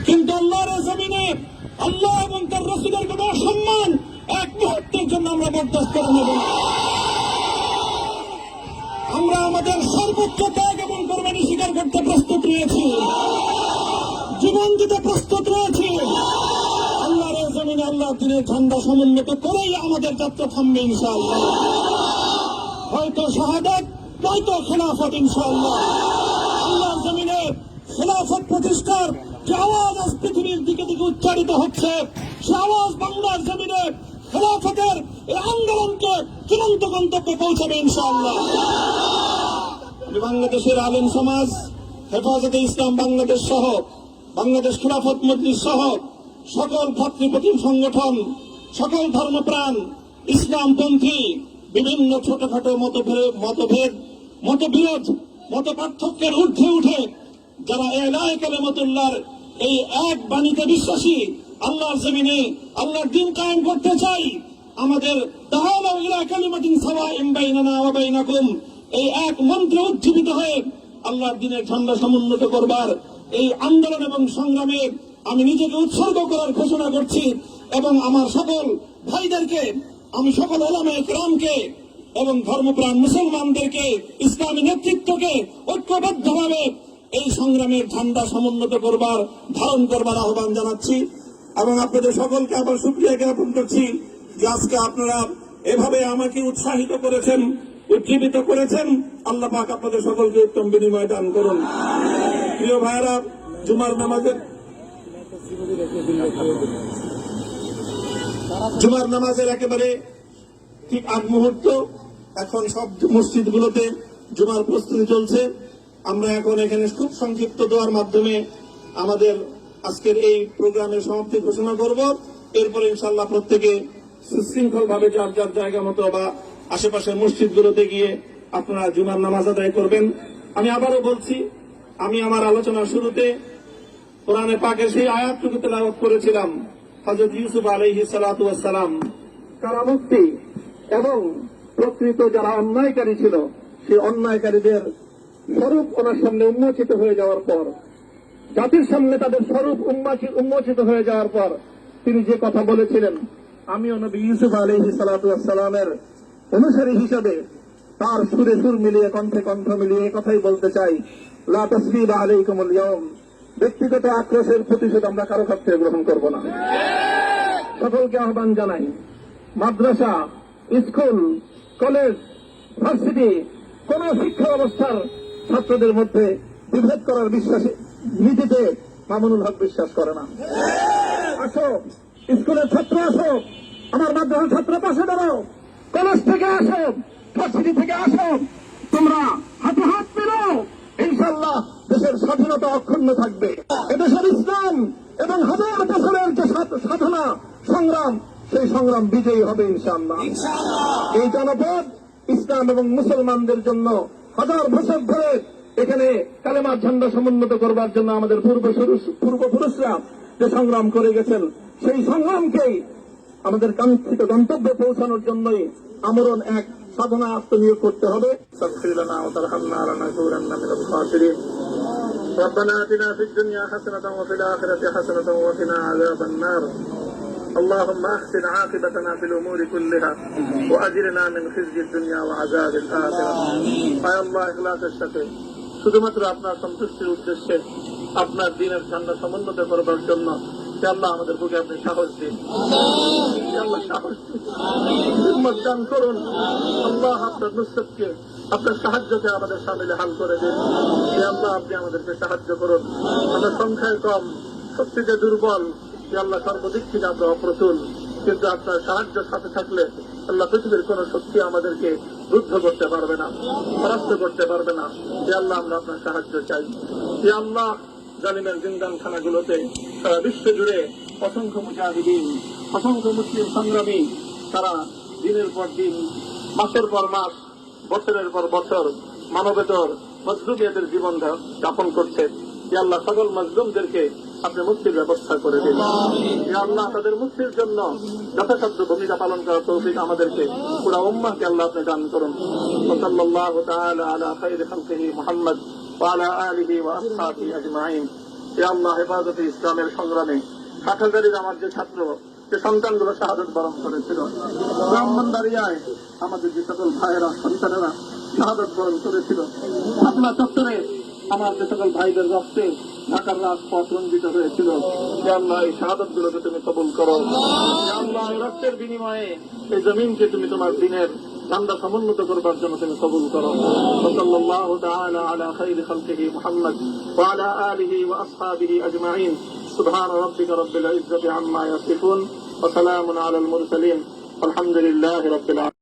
কিন্তু আল্লাহর জমিনে আল্লাহ এবং তার রাসূলের কোনো সম্মান এক মুহূর্তের জন্য আমরা বরদাস্ত করে নেব না। আমরা আমাদের সর্বোচ্চ ত্যাগ এবং কোরবানি স্বীকার করতে প্রস্তুত রয়েছি, জীবন দিতে প্রস্তুত রয়েছি। আল্লাহর জমিনে আল্লাহর দিনের ঝান্ডা সমুন্নত করেই আমাদের যাত্রা থামবে ইনশাআল্লাহ। হয়তো শাহাদাত, নয়তো খেলাফত ইনশাআল্লাহ। আল্লাহর জমিনে খেলাফত প্রতিষ্ঠার যে আওয়াজ আজ পৃথিবীর দিকে দিকে উচ্চারিত হচ্ছে, সে আওয়াজ বাংলার জমিনে খেলাফতের এই আন্দোলনকে চূড়ান্ত গন্তব্যে পৌঁছাবে ইনশাআল্লাহ। বাংলাদেশের আলেম সমাজ, হেফাজতে ইসলাম বাংলাদেশ সহ বাংলাদেশ খেলাফত মজলিস সহ সকল ভাতৃপ্রতিম সংগঠন, সকল ধর্মপ্রাণ, ইসলামপন্থী বিভিন্ন ছোটখাটো মতবিরোধ, মত পার্থক্যের ঊর্ধ্বে উঠে যারা ইলাহি কালিমাতুল্লাহর এই এক বাণীতে বিশ্বাসী, আল্লাহর জমিনে আল্লাহর দ্বীন কায়েম করতে চাই, আমাদের তাআলা ইলা কালিমাতিন সাওয়াইন বাইনানা ওয়া বাইনাকুম এই এক মন্ত্রে উজ্জীবিত হয়ে আল্লাহর দ্বীনের ঝান্ডা সমুন্নত করবার এই আন্দোলন এবং সংগ্রামে আমি নিজেকে উৎসর্গ করার ঘোষণা করছি। এবং আমার সকল ভাইদেরকে, আমি সকল উলামায়ে কেরামকে এবং ধর্মপ্রাণ মুসলমানদেরকে, ইসলামী নেতৃত্বকে ঐক্যবদ্ধভাবে এই সংগ্রামের ঝান্ডা সমুন্নত করবার, ধারণ করবার আহ্বান জানাচ্ছি। এবং আপনাদের সকলকে আবার শুকরিয়া জ্ঞাপন করছি যে আজকে আপনারা এভাবে আমাকে উৎসাহিত করেছেন, উজ্জীবিত করেছেন। আল্লাহ পাক আপনাদের সকলকে উত্তম বিনিময় দান করুন। প্রিয় ভাইয়েরা, জুমার নামাজের একেবারে ঠিক আগ মুহূর্ত, এখন সব মসজিদগুলোতে জুমার প্রস্তুতি চলছে। আমরা এখন এখানে খুব সংক্ষিপ্ত দোয়ার মাধ্যমে আমাদের আজকের এই প্রোগ্রামের সমাপ্তি ঘোষণা করব। এরপরে ইনশাআল্লাহ প্রত্যেকে সুশৃঙ্খল ভাবে যার যার জায়গা মতো বা আশেপাশের মসজিদগুলোতে গিয়ে আপনারা জুমার নামাজ আদায় করবেন। আমি আবারও বলছি, আমি আমার আলোচনার শুরুতে কোরআনে পাকের সেই আয়াতটুকু তেলাওয়াত করেছিলাম, হযরত ইউসুফ আলাইহিস সালাতু ওয়াস সালাম কারামুক্তি এবং প্রকৃত যারা অন্যায়কারী ছিল সেই অন্যায়কারীদের স্বরূপ ওনার সামনে উন্মোচিত হয়ে যাওয়ার পর, জাতির সামনে তাদের স্বরূপ উন্মোচিত হয়ে যাওয়ার পর তিনি যে কথা বলেছিলেন, আমিও নবী ইউসুফ আলাইহিস সালাতু ওয়াস সালামের অনুসারী হিসেবে তার সুরে সুর মিলিয়ে, কণ্ঠে কণ্ঠ মিলিয়ে কথাই বলতে চাই, লা তাসরিবা আলাইকুমুল ইয়াউম, ব্যক্তিগত আক্রোশের প্রতিশোধ আমরা কারো কাছ থেকে গ্রহণ করব না। সকলকে আহ্বান জানাই, মাদ্রাসা, স্কুল, কলেজ, ভার্সিটি কোন শিক্ষা ব্যবস্থার ছাত্রদের মধ্যে বিভেদ করার নীতিতে মামুনুল হক বিশ্বাস করে না। আসো, স্কুলের ছাত্র আসো, আমার মাদ্রাসার ছাত্র পাশে দাঁড়াও, কলেজ থেকে আসো, ভার্সিটি থেকে আসো, তোমরা হাতে হাত মিলাও, ইনশাআল্লাহ দেশের স্বাধীনতা অক্ষুণ্ণ থাকবে। এদেশের ইসলাম এবং হাজার বছরের যে সাধনা সংগ্রাম, সেই সংগ্রাম বিজয়ী হবে ইনশাআল্লাহ। এই জনপদ ইসলাম এবং মুসলমানদের জন্য হাজার বছর ধরে এখানে কালেমার ঝান্ডা সমুন্নত করবার জন্য আমাদের পূর্বপুরুষরা যে সংগ্রাম করে গেছেন, সেই সংগ্রামকেই আমাদের কাঙ্ক্ষিত গন্তব্যে পৌঁছানোর জন্যই আমরণ এক সাধনা আত্মনিয়োগ করতে হবে। ربنا آتنا في الدنيا حسنة وفي الآخرة حسنة وقنا عذاب النار اللهم أحسن عاقبتنا في الأمور كلها وأجرنا من خزي الدنيا وعذاب الآخرة يا الله إخلاصের সাথে শুধুমাত্র আপনার সন্তুষ্টির উদ্দেশ্যে আপনার দ্বীনের ঝান্ডা সমুন্নত করবার জন্য আল্লাহ আমাদের বুকে আপনি সাহস দিন, আল্লাহ সাহস দিন, হিম্মত দান করুন। আল্লাহ আপনার নুসরতকে, আপনার সাহায্যকে আমাদের সামিলে হাল করে দিন। আল্লাহ আপনি আমাদেরকে সাহায্য করুন। আমরা সংখ্যায় কম, শক্তিতে দুর্বল, আল্লাহ সর্বদিক থেকে আমরা অপ্রতুল, কিন্তু আপনার সাহায্য সাথে থাকলে আল্লাহ পৃথিবীর কোন শক্তি আমাদেরকে রুদ্ধ করতে পারবে না, পরাস্ত করতে পারবে না। আল্লাহ আমরা আপনার সাহায্য চাই। আল্লাহ জালিমের জিন্দানখানাগুলোতে সারা বিশ্ব জুড়ে অসংখ্য মুজাহিদিন, অসংখ্য মুসলিম সংগ্রামী তারা দিনের পর দিন, মাসের পর মাস, বছরের পর বছর মানবেতর মজলুমিয়াতের জীবন যাপন করছে। আল্লাহ সকল মজলুমদেরকে আপনি মুক্তির ব্যবস্থা করে দিন। আল্লাহ তাদের মুক্তির জন্য যথাসাধ্য ভূমিকা পালন করার তৌফিক আমাদেরকে, পুরা উম্মাহকে আল্লাহ আপনি দান করুন। সাল্লাল্লাহু তাআলা আলা খায়রি খালকিহি মুহাম্মদ ওয়া আলা আলিহি ওয়া আসহাবিহি আজমাইন। এ আল্লাহ হেফাজতে ইসলামের সংগ্রামে হাটহাজারীর আমার যে ছাত্র যে সন্তানগুলো শাহাদত বরণ করেছিল, ব্রাহ্মণবাড়িয়ায় আমাদের যে সকল ভাইয়েরা সন্তানেরা শাহাদত বরণ করেছিল, শাপলা চত্বরে আমার যে সকল ভাইদের রক্তে ঢাকার রাজপথ রঞ্জিত হয়েছিল, হে আল্লাহ এই শাহাদত গুলোকে তুমি কবুল করো। হে আল্লাহ এই রক্তের বিনিময়ে এই জমিনকে তুমি তোমার দিনের ঝান্ডা সমুন্নত করবার জন্য তুমি কবুল করো। সাল্লাল্লাহু তাআলা আলা খাইরি খালকিহি মুহাম্মদ ওয়া আলা আলিহি ওয়া আসহাবিহি আজমাইন। সুবহান রাব্বিকা রাব্বিল ইজ্জাতি আম্মা ইয়াসিফুন ওয়া সালামুন আলাল মুরসালিন। আলহামদুলিল্লাহি রাব্বিল আলামিন।